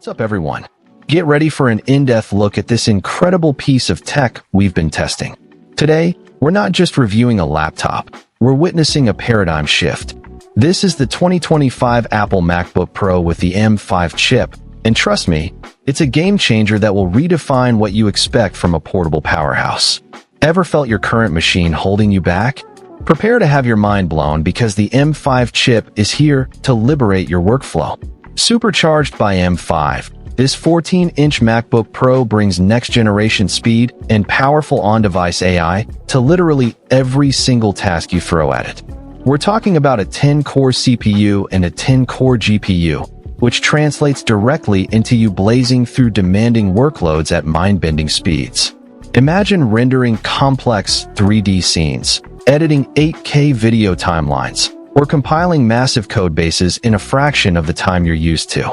What's up, everyone? Get ready for an in-depth look at this incredible piece of tech we've been testing. Today, we're not just reviewing a laptop, we're witnessing a paradigm shift. This is the 2025 Apple MacBook Pro with the M5 chip, and trust me, it's a game changer that will redefine what you expect from a portable powerhouse. Ever felt your current machine holding you back? Prepare to have your mind blown because the M5 chip is here to liberate your workflow. Supercharged by M5, this 14-inch MacBook Pro brings next-generation speed and powerful on-device AI to literally every single task you throw at it. We're talking about a 10-core CPU and a 10-core GPU, which translates directly into you blazing through demanding workloads at mind-bending speeds. Imagine rendering complex 3D scenes, editing 8K video timelines, or compiling massive codebases in a fraction of the time you're used to.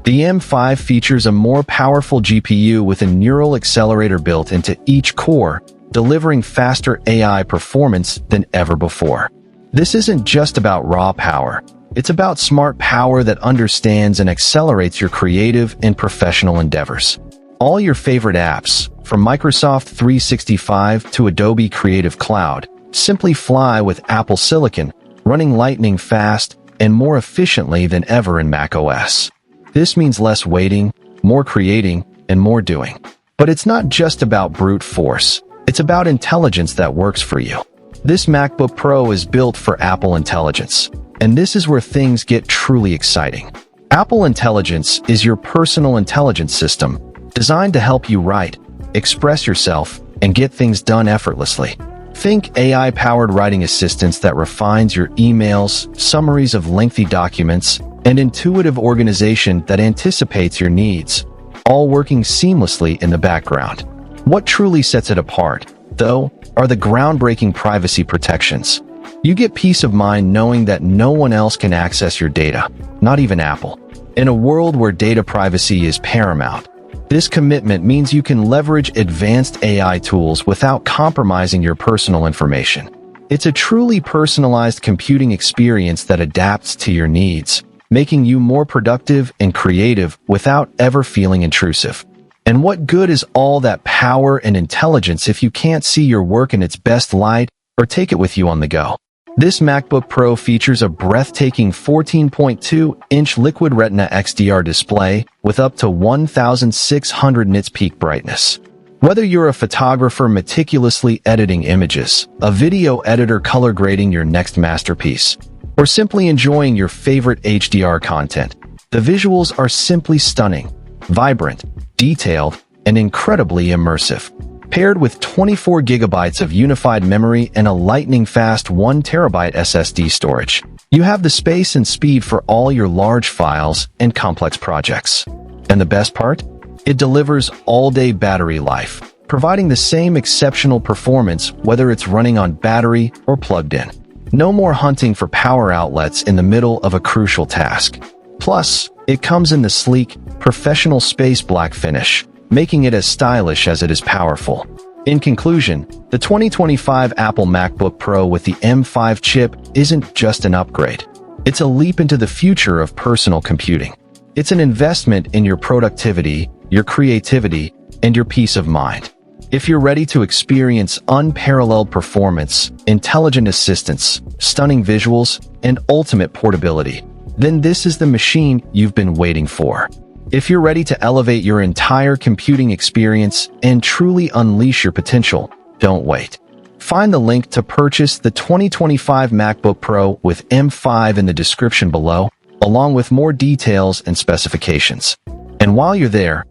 The M5 features a more powerful GPU with a neural accelerator built into each core, delivering faster AI performance than ever before. This isn't just about raw power. It's about smart power that understands and accelerates your creative and professional endeavors. All your favorite apps, from Microsoft 365 to Adobe Creative Cloud, simply fly with Apple Silicon, running lightning fast and more efficiently than ever in macOS. This means less waiting, more creating, and more doing. But it's not just about brute force. It's about intelligence that works for you. This MacBook Pro is built for Apple Intelligence, and this is where things get truly exciting. Apple Intelligence is your personal intelligence system, designed to help you write, express yourself, and get things done effortlessly. Think AI-powered writing assistants that refines your emails, summaries of lengthy documents, and intuitive organization that anticipates your needs, all working seamlessly in the background. What truly sets it apart, though, are the groundbreaking privacy protections. You get peace of mind knowing that no one else can access your data, not even Apple. In a world where data privacy is paramount, this commitment means you can leverage advanced AI tools without compromising your personal information. It's a truly personalized computing experience that adapts to your needs, making you more productive and creative without ever feeling intrusive. And what good is all that power and intelligence if you can't see your work in its best light or take it with you on the go? This MacBook Pro features a breathtaking 14.2-inch Liquid Retina XDR display with up to 1,600 nits peak brightness. Whether you're a photographer meticulously editing images, a video editor color grading your next masterpiece, or simply enjoying your favorite HDR content, the visuals are simply stunning, vibrant, detailed, and incredibly immersive. Paired with 24 gigabytes of unified memory and a lightning-fast 1 terabyte SSD storage, you have the space and speed for all your large files and complex projects. And the best part? It delivers all-day battery life, providing the same exceptional performance whether it's running on battery or plugged in. No more hunting for power outlets in the middle of a crucial task. Plus, it comes in the sleek, professional space black finish, making it as stylish as it is powerful. In conclusion, the 2025 Apple MacBook Pro with the M5 chip isn't just an upgrade. It's a leap into the future of personal computing. It's an investment in your productivity, your creativity, and your peace of mind. If you're ready to experience unparalleled performance, intelligent assistance, stunning visuals, and ultimate portability, then this is the machine you've been waiting for. If you're ready to elevate your entire computing experience and truly unleash your potential, don't wait. Find the link to purchase the 2025 MacBook Pro with M5 in the description below, along with more details and specifications. And while you're there,